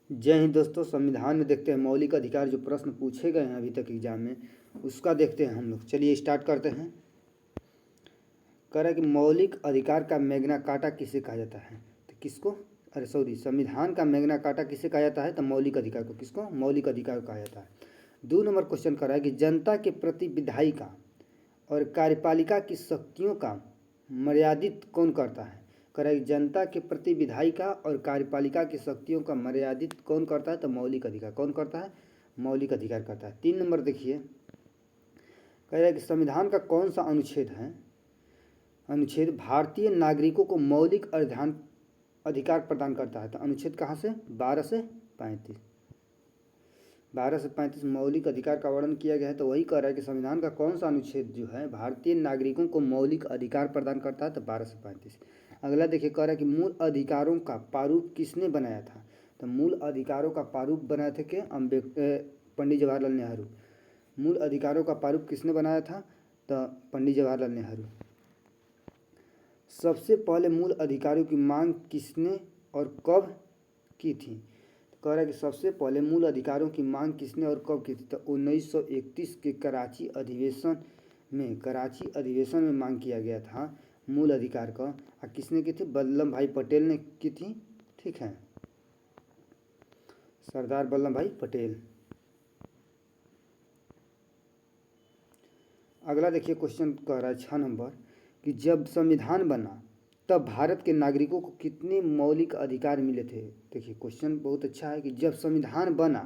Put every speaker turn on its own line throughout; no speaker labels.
जय हिंद दोस्तों। संविधान में देखते हैं मौलिक अधिकार, जो प्रश्न पूछे गए हैं अभी तक एग्जाम में, उसका देखते हैं हम लोग। चलिए स्टार्ट करते हैं। कह रहा है कि मौलिक अधिकार का मैग्ना कार्टा किसे कहा जाता है? तो किसको, अरे सॉरी, संविधान का मैग्ना कार्टा किसे कहा जाता है? तो मौलिक अधिकार को। किसको? मौलिक अधिकार कहा जाता है। 2 नंबर क्वेश्चन कर रहा है कि जनता के प्रति विधायिका और कार्यपालिका की शक्तियों का मर्यादित कौन करता है? कह रहा है कि जनता के प्रति विधायिका और कार्यपालिका की शक्तियों का मर्यादित कौन करता है? तो मौलिक अधिकार। कौन करता है? मौलिक अधिकार करता है। 3 नंबर देखिए, कह रहा है कि संविधान का कौन सा अनुच्छेद है? अनुच्छेद भारतीय नागरिकों को मौलिक अधिकार प्रदान करता है। तो अनुच्छेद कहाँ से? 12 से 35। 12 से 35 मौलिक अधिकार का वर्णन किया गया है। तो वही कह रहा है कि संविधान का कौन सा अनुच्छेद जो है भारतीय नागरिकों को मौलिक अधिकार प्रदान करता है? तो 12 से 35। अगला देखिए, कह रहा है कि मूल अधिकारों का प्रारूप किसने बनाया था? तो मूल अधिकारों का प्रारूप बनाए थे कि पंडित जवाहरलाल नेहरू। मूल अधिकारों का प्रारूप किसने बनाया था? तो पंडित जवाहरलाल नेहरू। सबसे पहले मूल अधिकारों की मांग किसने और कब की थी? कह रहा है कि सबसे पहले मूल अधिकारों की मांग किसने और कब की थी? तो 1931 के कराची अधिवेशन में मांग किया गया था मूल अधिकार का। और किसने की थी? वल्लभ भाई पटेल ने की थी। ठीक है, सरदार वल्लभ भाई पटेल। अगला देखिए, क्वेश्चन कह रहा है 6 नंबर कि जब संविधान बना तब भारत के नागरिकों को कितने मौलिक अधिकार मिले थे? देखिए क्वेश्चन बहुत अच्छा है कि जब संविधान बना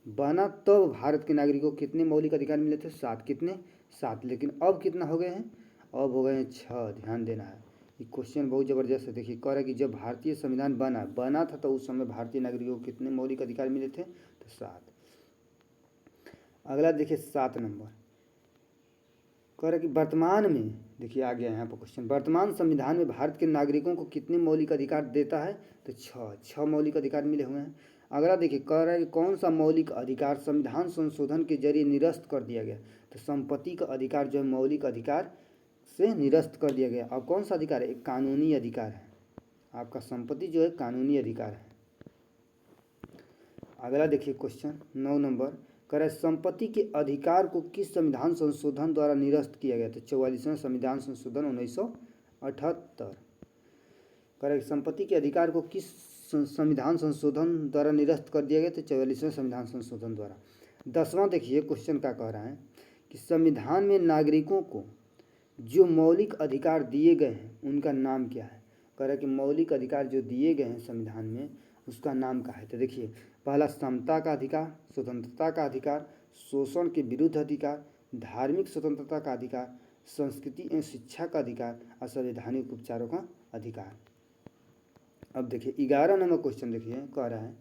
तब भारत के नागरिकों को कितने मौलिक अधिकार मिले थे? 7। कितने? 7। लेकिन अब कितना हो गए हैं? अब हो गए हैं 6। ध्यान देना है, ये क्वेश्चन बहुत ज़बरदस्त है। देखिए कह रहा है कि जब भारतीय संविधान बना था तो उस समय भारतीय नागरिकों को कितने मौलिक अधिकार मिले थे? तो 7। अगला देखिए 7 नंबर, कह रहा है कि वर्तमान में, देखिए आ गया यहाँ पर क्वेश्चन, वर्तमान संविधान में भारत के नागरिकों को कितने मौलिक अधिकार देता है? तो 6 मौलिक अधिकार मिले हुए हैं। अगला देखिए, कह रहा है कि कौन सा मौलिक अधिकार संविधान संशोधन के जरिए निरस्त कर दिया गया? तो संपत्ति का अधिकार जो है मौलिक अधिकार से निरस्त कर दिया गया। और कौन सा अधिकार है? एक कानूनी अधिकार है। आपका संपत्ति जो है कानूनी अधिकार है। अगला देखिए क्वेश्चन 9 नंबर, कह रहा है संपत्ति के अधिकार को किस संविधान संशोधन द्वारा निरस्त किया गया? तो 44वां संविधान संशोधन 1978। कह रहा है संपत्ति के अधिकार को किस संविधान संशोधन द्वारा निरस्त कर दिया गया? तो 44वें संविधान संशोधन द्वारा। 10वां देखिए क्वेश्चन क्या कह रहा है कि संविधान में नागरिकों को जो मौलिक अधिकार दिए गए हैं उनका नाम क्या है? कह रहा है कि मौलिक अधिकार जो दिए गए हैं संविधान में उसका नाम क्या है? तो देखिए, पहला समता का अधिकार, स्वतंत्रता का अधिकार, शोषण के विरुद्ध अधिकार, धार्मिक स्वतंत्रता का अधिकार, संस्कृति एवं शिक्षा का अधिकार और संवैधानिक उपचारों का अधिकार। अब देखिए 11 नंबर क्वेश्चन देखिए, कह रहा है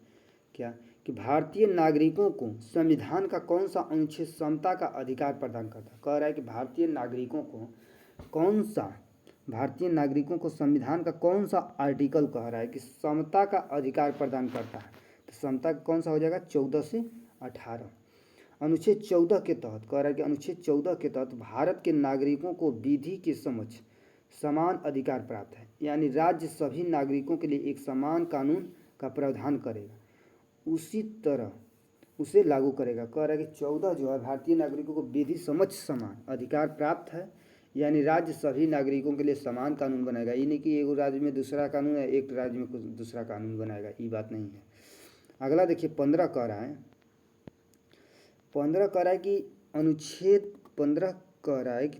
क्या कि भारतीय नागरिकों को संविधान का कौन सा अनुच्छेद समता का अधिकार प्रदान करता है? कह रहा है कि भारतीय नागरिकों को संविधान का कौन सा आर्टिकल कह रहा है कि समता का अधिकार प्रदान करता है? तो समता कौन सा हो जाएगा? 14 से 18। अनुच्छेद 14 के तहत कह रहा है कि अनुच्छेद 14 के तहत भारत के नागरिकों को विधि के समक्ष समान अधिकार प्राप्त है। यानी राज्य सभी नागरिकों के लिए एक समान कानून का प्रावधान करेगा, उसी तरह उसे लागू करेगा। कह रहा है कि 14 जो है भारतीय नागरिकों को विधि समक्ष समान अधिकार प्राप्त है, यानी राज्य सभी नागरिकों के लिए समान कानून बनाएगा। ये नहीं कि एक राज्य में दूसरा कानून है, एक राज्य में कुछ दूसरा कानून बनाएगा, ये बात नहीं है। अगला देखिए 15 कह रहा है, 15 कह रहा है कि अनुच्छेद 15 कह रहा है कि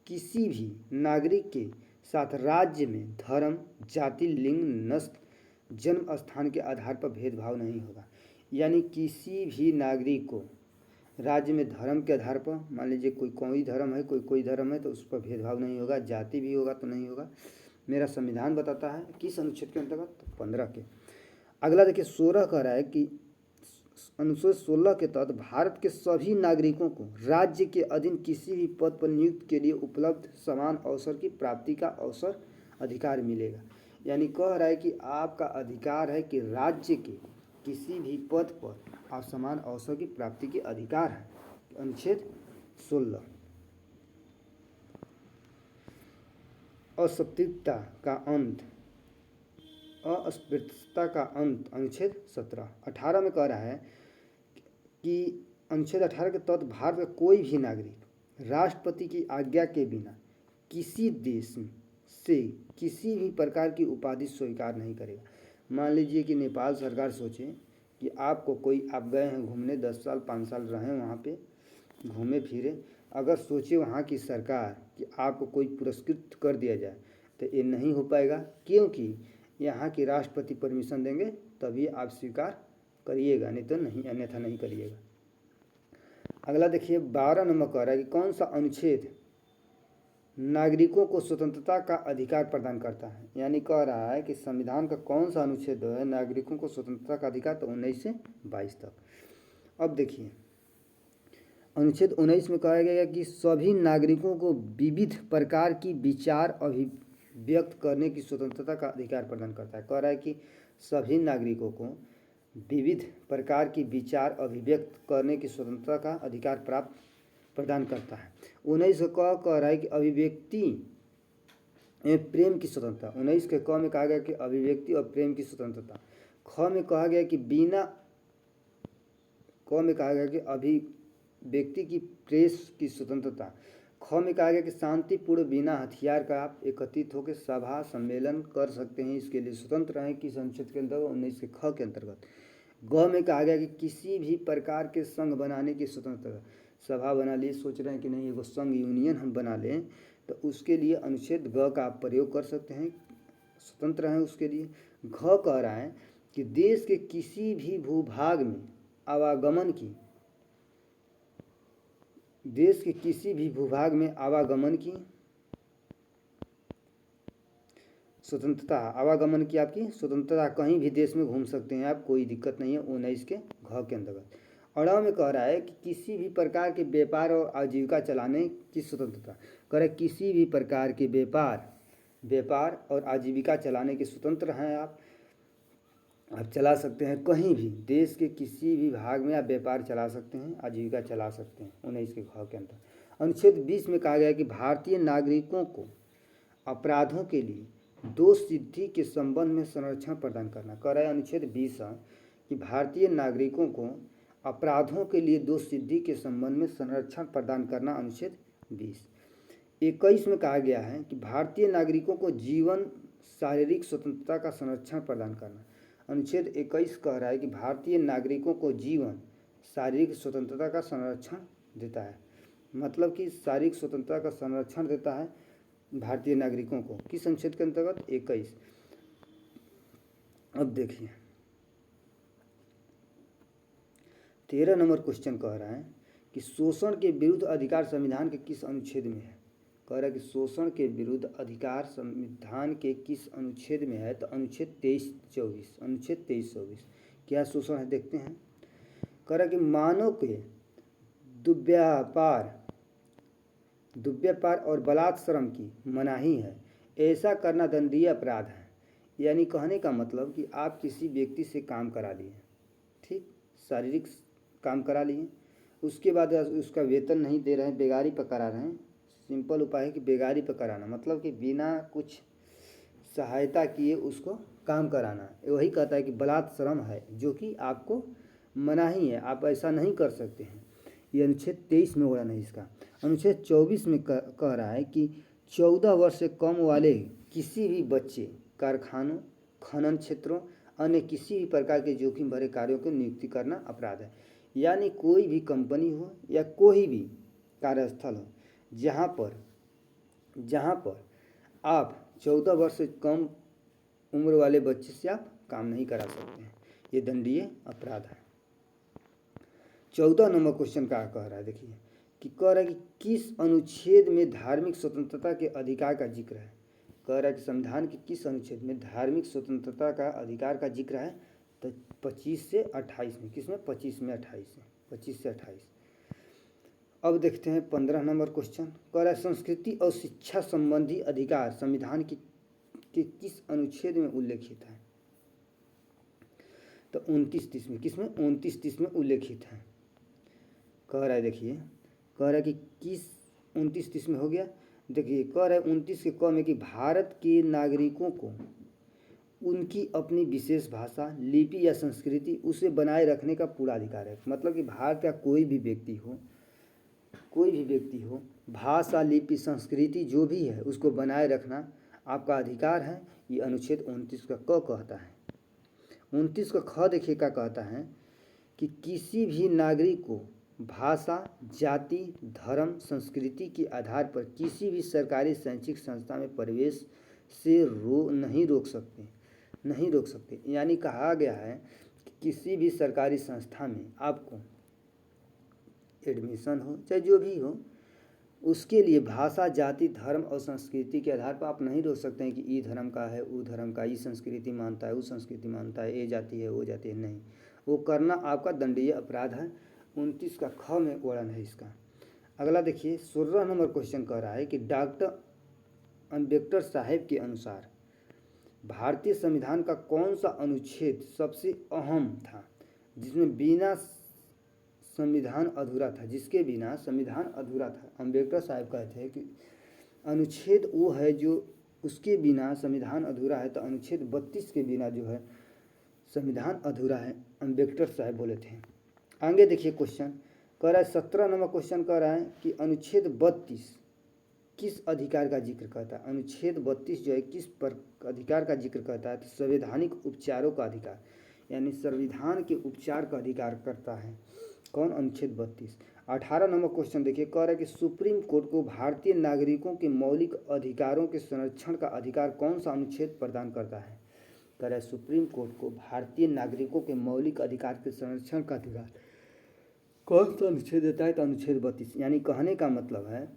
किसी भी नागरिक के साथ राज्य में धर्म, जाति, लिंग, नस्ल, जन्म स्थान के आधार पर भेदभाव नहीं होगा। यानी किसी भी नागरिक को राज्य में धर्म के आधार पर, मान लीजिए कोई धर्म है, कोई धर्म है, तो उस पर भेदभाव नहीं होगा। जाति भी होगा तो नहीं होगा। मेरा संविधान बताता है किस अनुच्छेद के अंतर्गत? 15 के। अगला देखिए 16 कह रहा है कि अनुच्छेद 16 के तहत भारत के सभी नागरिकों को राज्य के अधीन किसी भी पद पर नियुक्ति के लिए उपलब्ध समान अवसर की प्राप्ति का अधिकार मिलेगा। यानी कह रहा है कि आपका अधिकार है कि राज्य के किसी भी पद पर आप समान अवसर की प्राप्ति के अधिकार है। अनुच्छेद 16। असत्ता का अंत, अस्पृश्यता का अंत, अनुच्छेद 17। 18 में कह रहा है कि अनुच्छेद 18 के तहत भारत का कोई भी नागरिक राष्ट्रपति की आज्ञा के बिना किसी देश से किसी भी प्रकार की उपाधि स्वीकार नहीं करेगा। मान लीजिए कि नेपाल सरकार सोचे कि आपको कोई, आप गए हैं घूमने, 10 साल 5 साल रहें वहाँ पे, घूमे फिरे, अगर सोचे वहाँ की सरकार कि आपको कोई पुरस्कृत कर दिया जाए तो ये नहीं हो पाएगा, क्योंकि यहाँ के राष्ट्रपति परमिशन देंगे तभी आप स्वीकार करिएगा, नहीं तो नहीं, अन्यथा नहीं करिएगा। अगला देखिए 12 नंबर कह रहा है कि कौन सा अनुच्छेद नागरिकों को स्वतंत्रता का अधिकार प्रदान करता है। यानी कह रहा है कि संविधान का कौन सा अनुच्छेद है नागरिकों को स्वतंत्रता का अधिकार, तो 19 से 22 तक। अब देखिए अनुच्छेद 19 में कहा गया कि सभी नागरिकों को विविध प्रकार की विचार अभिव्यक्त करने की स्वतंत्रता का अधिकार प्रदान करता है। कह रहा है कि सभी नागरिकों को विविध प्रकार की विचार अभिव्यक्त करने की स्वतंत्रता का अधिकार प्रदान करता है। 19 कह रहा है कि अभिव्यक्ति प्रेम की स्वतंत्रता। 19 के क में कहा गया कि अभिव्यक्ति और प्रेम की स्वतंत्रता। ख में कहा गया कि बिना, क में कहा गया कि अभिव्यक्ति की प्रेस की स्वतंत्रता। ख में कहा गया कि शांतिपूर्ण बिना हथियार का आप एकत्रित होकर सभा सम्मेलन कर सकते हैं, इसके लिए स्वतंत्र रहें, किस अनुच्छेद के अंतर्गत, 19 के ख के अंतर्गत। ग में कहा गया कि किसी भी प्रकार के संघ बनाने की स्वतंत्रता। सभा बना लिए, सोच रहे हैं कि नहीं एगो संघ यूनियन हम बना लें, तो उसके लिए अनुच्छेद ग का आप प्रयोग कर सकते हैं, स्वतंत्र हैं उसके लिए। घ कह रहा है कि देश के किसी भी भूभाग में आवागमन की, देश के किसी भी भूभाग में आवागमन की स्वतंत्रता, आवागमन की आपकी स्वतंत्रता, कहीं भी देश में घूम सकते हैं आप, कोई दिक्कत नहीं है, 19 के घ के अंतर्गत। अड़ा में कह रहा है कि किसी भी प्रकार के व्यापार और आजीविका चलाने की स्वतंत्रता। कह रहा है किसी भी प्रकार के व्यापार और आजीविका चलाने के स्वतंत्र हैं आप चला सकते हैं, कहीं भी देश के किसी भी भाग में आप व्यापार चला सकते हैं, आजीविका चला सकते हैं, 19 के घ के अंतर्गत। अनुच्छेद 20 में कहा गया कि भारतीय नागरिकों को अपराधों के लिए दोष सिद्धि के संबंध में संरक्षण प्रदान करना। कह रहा है अनुच्छेद 20 कि भारतीय नागरिकों को अपराधों के लिए दोष सिद्धि के संबंध में संरक्षण प्रदान करना, अनुच्छेद 20। 21 में कहा गया है कि भारतीय नागरिकों को जीवन शारीरिक स्वतंत्रता का संरक्षण प्रदान करना। अनुच्छेद 21 कह रहा है कि भारतीय नागरिकों को जीवन शारीरिक स्वतंत्रता का संरक्षण देता है, मतलब कि शारीरिक स्वतंत्रता का संरक्षण देता है भारतीय नागरिकों को, किस अनुच्छेद के अंतर्गत, 21। अब देखिए 13 नंबर क्वेश्चन कह रहा है कि शोषण के विरुद्ध अधिकार संविधान के किस अनुच्छेद में है। कह रहा है कि शोषण के विरुद्ध अधिकार संविधान के किस अनुच्छेद में है, तो अनुच्छेद 23-24। अनुच्छेद 23-24 क्या शोषण है देखते हैं। कह रहा है कि मानव के दुर्व्यापार और बलात्श्रम की मनाही है, ऐसा करना दंडनीय अपराध है। यानी कहने का मतलब कि आप किसी व्यक्ति से काम करा लिए, ठीक, शारीरिक काम करा लिए, उसके बाद उसका वेतन नहीं दे रहे हैं, बेगारी पर करा रहे हैं। सिंपल उपाय है कि बेगारी पर कराना, मतलब कि बिना कुछ सहायता किए उसको काम कराना, वही कहता है कि बलात्श्रम है, जो कि आपको मनाही है, आप ऐसा नहीं कर सकते हैं। ये अनुच्छेद 23 में वर्णन है इसका। अनुच्छेद 24 में कह रहा है कि 14 वर्ष से कम वाले किसी भी बच्चे कारखानों, खनन क्षेत्रों, अन्य किसी भी प्रकार के जोखिम भरे कार्यों की नियुक्ति करना अपराध है। यानी कोई भी कंपनी हो या कोई भी कार्यस्थल हो जहाँ पर आप 14 वर्ष से कम उम्र वाले बच्चे से आप काम नहीं करा सकते हैं, ये दंडनीय अपराध है। 14 नंबर क्वेश्चन का कह रहा है, देखिए कि कह रहा है कि किस अनुच्छेद में धार्मिक स्वतंत्रता के अधिकार का जिक्र है। कह रहा है कि संविधान के किस अनुच्छेद में धार्मिक स्वतंत्रता का अधिकार का जिक्र है, तो 25 से 28 में। किसमें, 25 में 28 में, 25 से 28। अब देखते हैं 15 नंबर क्वेश्चन। कह रहा है संस्कृति और शिक्षा संबंधी अधिकार संविधान के किस अनुच्छेद में उल्लेखित है, तो 29-30 में। किसमें, 29-30 में उल्लेखित है। कह रहा है, देखिए कह रहा है कि किस 29-30 में हो गया। देखिए कह रहा है 29 के क में कि भारत के नागरिकों को उनकी अपनी विशेष भाषा, लिपि या संस्कृति उसे बनाए रखने का पूरा अधिकार है। मतलब कि भारत का कोई भी व्यक्ति हो, भाषा, लिपि, संस्कृति जो भी है उसको बनाए रखना आपका अधिकार है। ये अनुच्छेद 29 का क कहता है। 29 का ख देखिए क्या कहता है कि किसी भी नागरिक को भाषा, जाति, धर्म, संस्कृति के आधार पर किसी भी सरकारी शैक्षिक संस्था में प्रवेश से नहीं रोक सकते। यानी कहा गया है कि किसी भी सरकारी संस्था में आपको एडमिशन हो चाहे जो भी हो, उसके लिए भाषा, जाति, धर्म और संस्कृति के आधार पर आप नहीं रोक सकते हैं कि ई धर्म का है, वो धर्म का, ई संस्कृति मानता है, वो संस्कृति मानता है, ये जाति है, वो जाति है, नहीं। वो करना आपका दंडनीय अपराध है। 29 का ख में वर्णन है इसका। अगला देखिए 16 नंबर क्वेश्चन कह रहा है कि डॉक्टर अम्बेडकर साहब के अनुसार भारतीय संविधान का कौन सा अनुच्छेद सबसे अहम था, जिसमें बिना संविधान अधूरा था, जिसके बिना संविधान अधूरा था। अम्बेडकर साहब कहते हैं कि अनुच्छेद वो है जो उसके बिना संविधान अधूरा है, तो अनुच्छेद 32 के बिना जो है संविधान अधूरा है, अम्बेडकर साहब बोले थे। आगे देखिए क्वेश्चन कह रहा है 17 नंबर क्वेश्चन कह रहा है कि अनुच्छेद 32 किस अधिकार का जिक्र करता है। अनुच्छेद 32 जो है किस पर अधिकार का जिक्र करता है, तो संवैधानिक उपचारों का अधिकार, यानी संविधान के उपचार का अधिकार करता है। कौन? अनुच्छेद 32। 18 नंबर क्वेश्चन देखिए कह रहा है कि सुप्रीम कोर्ट को भारतीय नागरिकों के मौलिक अधिकारों के संरक्षण का अधिकार कौन सा अनुच्छेद प्रदान करता है। कह रहा है सुप्रीम कोर्ट को भारतीय नागरिकों के मौलिक अधिकार के संरक्षण का अधिकार कौन सा अनुच्छेद देता है, तो अनुच्छेद 32। यानी कहने का मतलब है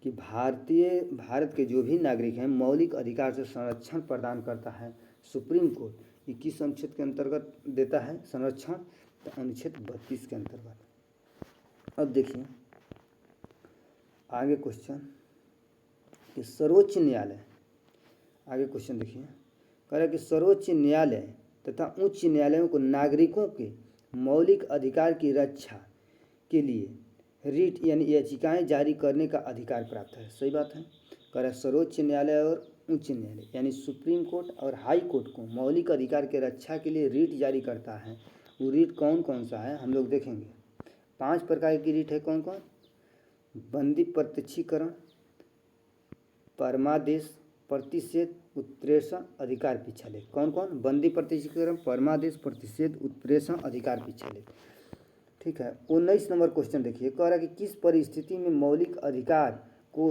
कि भारत के जो भी नागरिक हैं मौलिक अधिकार से संरक्षण प्रदान करता है सुप्रीम कोर्ट। ये किस अनुच्छेद के अंतर्गत देता है संरक्षण, तो अनुच्छेद 32 के अंतर्गत। अब देखिए आगे क्वेश्चन कि सर्वोच्च न्यायालय, आगे क्वेश्चन देखिए कह रहा है कि सर्वोच्च न्यायालय तथा उच्च न्यायालयों को नागरिकों के मौलिक अधिकार की रक्षा के लिए रिट यानी याचिकाएं जारी करने का अधिकार प्राप्त है। सही बात है। कह रहा है सर्वोच्च न्यायालय और उच्च न्यायालय यानी सुप्रीम कोर्ट और हाई कोर्ट को मौलिक अधिकार के रक्षा के लिए रिट जारी करता है। वो रिट कौन कौन सा है हम लोग देखेंगे। 5 प्रकार की रिट है। कौन कौन? बंदी प्रत्यक्षीकरण, परमादेश, प्रतिषेध, उत्प्रेषण, अधिकार पिछले। कौन कौन? बंदी प्रत्यक्षीकरण, परमादेश, प्रतिषेध, उत्प्रेषण, अधिकार पिछले। ठीक है। 19 नंबर क्वेश्चन देखिए कह रहा है कि किस परिस्थिति में मौलिक अधिकार को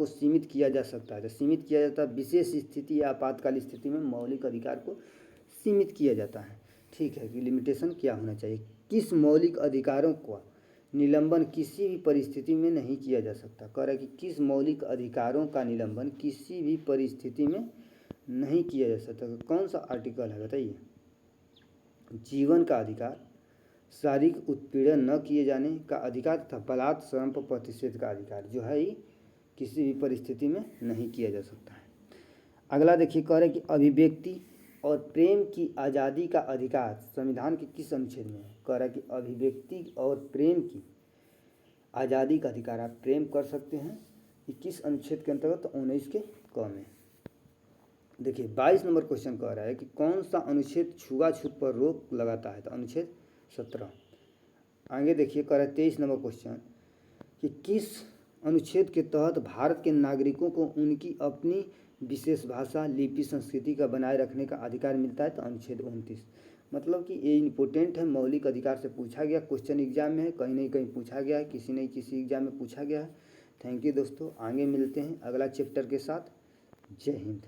सीमित किया जा सकता है। तो सीमित किया जाता है विशेष स्थिति या आपातकाल स्थिति में मौलिक अधिकार को सीमित किया जाता है। ठीक है कि लिमिटेशन क्या होना चाहिए। किस मौलिक अधिकारों का निलंबन किसी भी परिस्थिति में नहीं किया जा सकता। कह रहा है कि किस मौलिक अधिकारों का निलंबन किसी भी परिस्थिति में नहीं किया जा सकता। कौन सा आर्टिकल है बताइए। जीवन का अधिकार, शारीरिक उत्पीड़न न किए जाने का अधिकार तथा बलात्कार, श्रम पर प्रतिषेध का अधिकार जो है किसी भी परिस्थिति में नहीं किया जा सकता है। अगला देखिए कह रहे हैं कि अभिव्यक्ति और प्रेम की आज़ादी का अधिकार संविधान के किस अनुच्छेद में है। कह रहा है कि अभिव्यक्ति और प्रेम की आज़ादी का अधिकार, आप प्रेम कर सकते हैं, ये किस अनुच्छेद के अंतर्गत, तो 19 के क में। देखिए 22 नंबर क्वेश्चन कह रहा है कि कौन सा अनुच्छेद छुआछूत पर रोक लगाता है, तो अनुच्छेद 17। आगे देखिए कह रहा है 23 नंबर क्वेश्चन कि किस अनुच्छेद के तहत भारत के नागरिकों को उनकी अपनी विशेष भाषा, लिपि, संस्कृति का बनाए रखने का अधिकार मिलता है, तो अनुच्छेद 29। मतलब कि ये इम्पोर्टेंट है, मौलिक अधिकार से पूछा गया, क्वेश्चन एग्जाम में है, कहीं नहीं कहीं पूछा गया है, किसी न किसी एग्जाम में पूछा गया है। थैंक यू दोस्तों, आगे मिलते हैं अगला चैप्टर के साथ। जय हिंद।